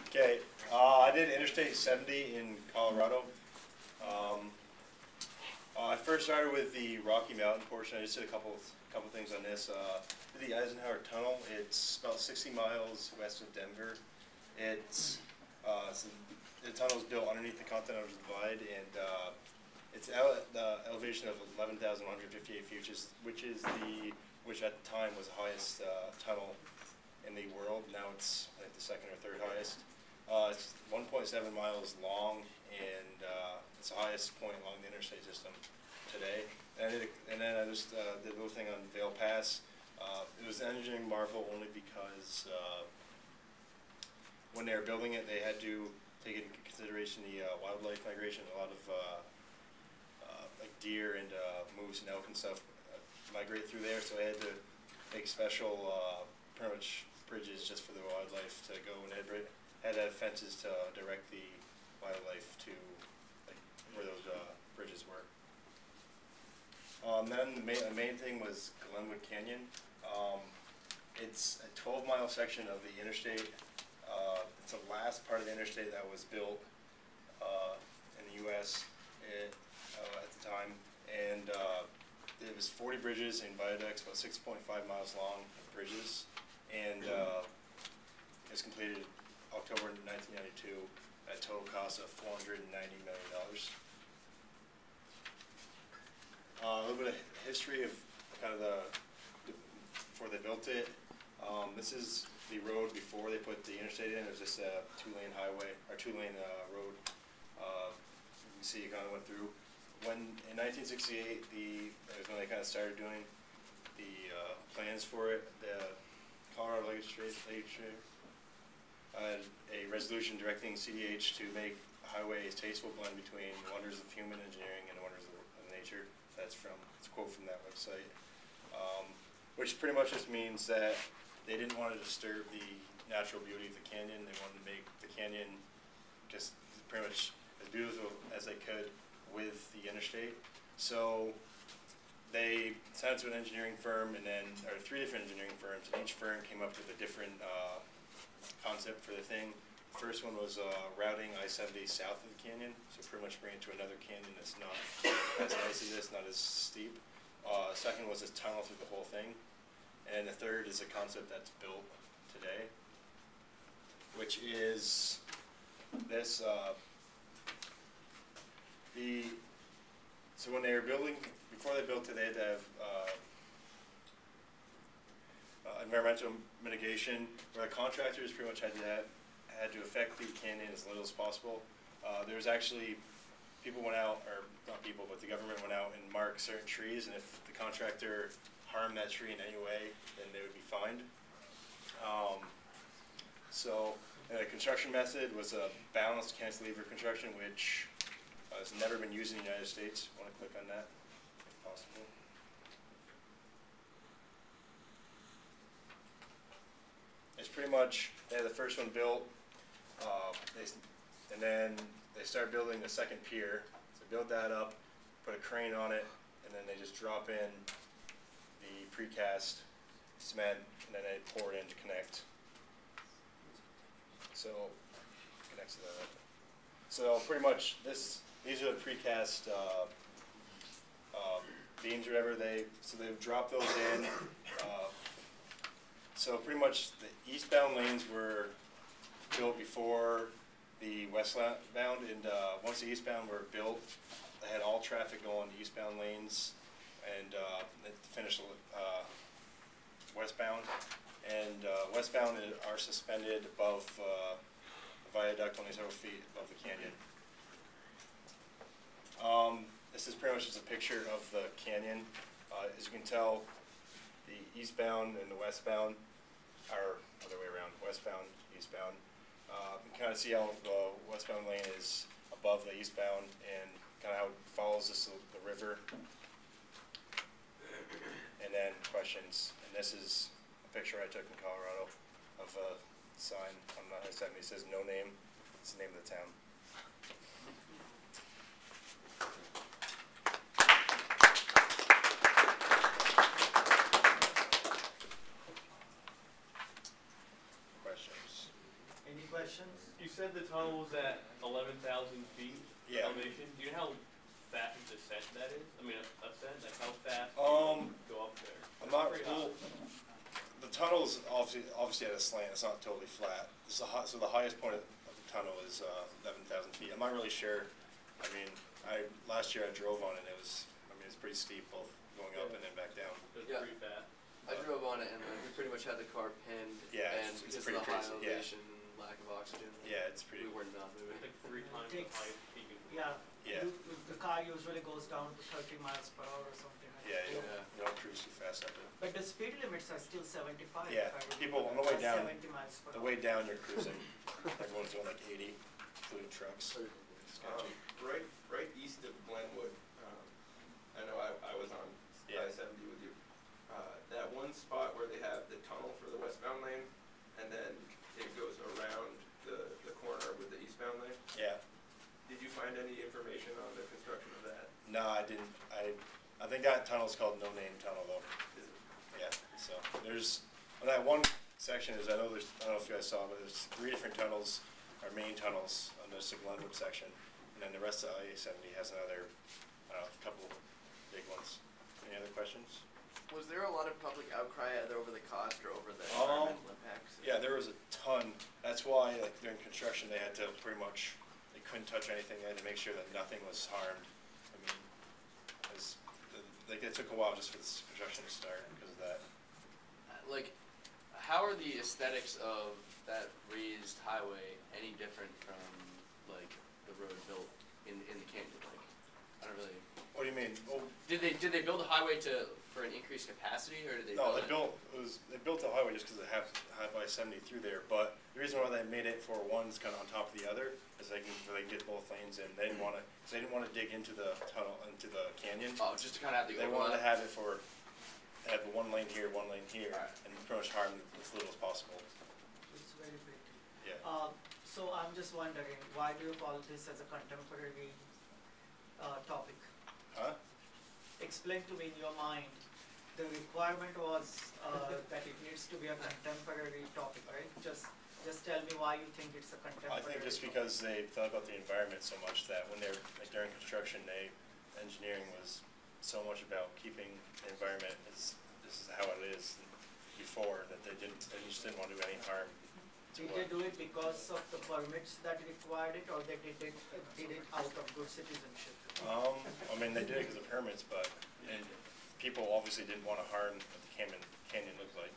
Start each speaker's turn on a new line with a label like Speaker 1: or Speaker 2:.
Speaker 1: Okay, I did Interstate 70 in Colorado. I first started with the Rocky Mountain portion. I just did a couple things on this. The Eisenhower Tunnel. It's about 60 miles west of Denver. The tunnel is built underneath the Continental Divide, and it's at the elevation of 11,158 feet, which at the time was the highest tunnel in the world. Now it's like the second or third highest. It's 1.7 miles long, and it's the highest point along the interstate system today. And then I just did a little thing on Vail Pass. It was an engineering marvel only because when they were building it, they had to take into consideration the wildlife migration. A lot of like deer and moose and elk and stuff migrate through there, so they had to make special pretty much bridges just for the wildlife to go, and had to have fences to direct the wildlife to like where those bridges were. Then the main thing was Glenwood Canyon. It's a 12-mile section of the interstate. It's the last part of the interstate that was built in the U.S. At the time, and it was 40 bridges and viaducts, about 6.5 miles long bridges, and it was completed October 1992 at a total cost of $490 million. A little bit of history of kind of before they built it. This is the road before they put the interstate in. It was just a two-lane highway, or two-lane road. You can see it kind of went through. When in 1968, that was when they kind of started doing the plans for it. The Colorado legislature had a resolution directing CDH to make a highway a tasteful blend between wonders of human engineering and wonders of nature. It's a quote from that website, which pretty much just means that they didn't want to disturb the natural beauty of the canyon. They wanted to make the canyon just pretty much as beautiful as they could with the interstate. So they sent it to an engineering firm, or 3 different engineering firms, and each firm came up with a different concept for the thing. The first one was routing I-70 south of the canyon, so pretty much bring it to another canyon that's not as nice as this, not as steep. Second was a tunnel through the whole thing. And the third is a concept that's built today, which is this. So when they were building, before they built it, they had to have environmental mitigation, where the contractors pretty much had to affect the canyon as little as possible. There was actually, people went out, or not people, but the government went out and marked certain trees, and if the contractor harmed that tree in any way, then they would be fined. The construction method was a balanced cantilever construction, which has never been used in the United States. I want to click on that, if possible. It's pretty much, they had the first one built, and then they started building the second pier. So build that up, put a crane on it, and then they just drop in the precast cement, and then they pour it in to connect. So it connects to that. So pretty much these are the precast beams or whatever. So they've dropped those in. So pretty much the eastbound lanes were built before the westbound, and once the eastbound were built, they had all traffic going to eastbound lanes, and they finished westbound. And westbound are suspended above the viaduct, only several feet above the canyon. This is pretty much just a picture of the canyon. As you can tell, the eastbound and the westbound are other way around, westbound, eastbound. You can kind of see how the westbound lane is above the eastbound, and kind of how it follows the river. And then questions, and this is a picture I took in Colorado of a sign on the side. It says "No Name." It's the name of the town.
Speaker 2: questions?
Speaker 3: You said the tunnel was at 11,000 feet
Speaker 1: Yeah.
Speaker 3: elevation. Do you know how fast a descent that is? I mean, ascent, like how fast
Speaker 1: Um,
Speaker 3: do you go up there?
Speaker 1: I'm not
Speaker 3: Pretty
Speaker 1: well,
Speaker 3: high.
Speaker 1: the tunnel's obviously at a slant. It's not totally flat. This is so the highest point of the tunnel is 11,000 feet. I'm not really sure. I mean, last year I drove on it. It was, I mean, it's pretty steep, both going up and then back down.
Speaker 3: It's
Speaker 4: Yeah.
Speaker 3: pretty fast.
Speaker 4: I drove on it and we pretty much had the car pinned.
Speaker 1: Yeah,
Speaker 4: and
Speaker 1: it's
Speaker 4: because
Speaker 1: pretty
Speaker 4: of the high
Speaker 1: crazy, yeah.
Speaker 4: elevation, lack of oxygen,
Speaker 1: Yeah, it's pretty.
Speaker 4: we were not
Speaker 3: It's
Speaker 4: moving.
Speaker 3: like 3 times the highest peak in the world.
Speaker 2: Yeah.
Speaker 1: Yeah.
Speaker 2: The car usually goes down to 30 miles per hour or something like
Speaker 1: Yeah,
Speaker 2: that.
Speaker 1: you don't cruise too fast up there.
Speaker 2: But the speed limits are still 75.
Speaker 1: Yeah,
Speaker 2: if I remember
Speaker 1: people on the way
Speaker 2: correctly,
Speaker 1: down-
Speaker 2: 70 miles per
Speaker 1: The
Speaker 2: hour.
Speaker 1: way down, you're cruising. Everyone's doing like 80, including trucks. Sketchy.
Speaker 5: Right east of Glenwood, I know I was on
Speaker 1: Yeah.
Speaker 5: I-70 with you. That one spot where they have the tunnel for the westbound lane, and then it goes around the corner with the eastbound lane.
Speaker 1: Yeah.
Speaker 5: Did you find any information on the construction of that?
Speaker 1: No, I didn't. I think that tunnel's called No Name Tunnel though.
Speaker 5: Is it-
Speaker 1: Yeah. So there's on that one section is I don't know if you guys saw, but there's 3 different tunnels, or main tunnels on this Glenwood section, and then the rest of I-70 has another, I don't know, a couple big ones. Any other questions?
Speaker 4: Was there a lot of public outcry either over the cost or over the
Speaker 1: Um,
Speaker 4: environmental impacts?
Speaker 1: Yeah, there was a ton. That's why, like during construction, they had to pretty much they couldn't touch anything. They had to make sure that nothing was harmed. I mean, it took a while just for this construction to start because of that.
Speaker 4: Like, how are the aesthetics of that raised highway any different from like the road built in the canyon? Like, I don't really.
Speaker 1: What do you mean? Oh,
Speaker 4: Did they build a highway for an increased capacity, or did they?
Speaker 1: no,
Speaker 4: build
Speaker 1: they built a highway just because they have I-70 through there. But the reason why they made it for one's kind of on top of the other is they can get both lanes in. They didn't want to dig into the tunnel into the canyon.
Speaker 4: Oh, just to kind of have the
Speaker 1: They
Speaker 4: overlap.
Speaker 1: wanted to have it have the one lane here,
Speaker 4: Right.
Speaker 1: and pretty much harm as little as possible.
Speaker 2: It's very pretty.
Speaker 1: Yeah.
Speaker 2: So I'm just wondering, why do you call this as a contemporary topic?
Speaker 1: Huh?
Speaker 2: Explain to me in your mind. The requirement was that it needs to be a contemporary topic, right? Just tell me why you think it's a
Speaker 1: I
Speaker 2: contemporary.
Speaker 1: think just
Speaker 2: topic.
Speaker 1: because they thought about the environment so much that when they're like during construction, engineering was so much about keeping the environment this is how it is before that they just didn't want to do any harm. To
Speaker 2: Did they do it because of the permits that required it, or they did it out of good citizenship?
Speaker 1: I mean, they did it because of permits, and people obviously didn't want to harm what the canyon looked like.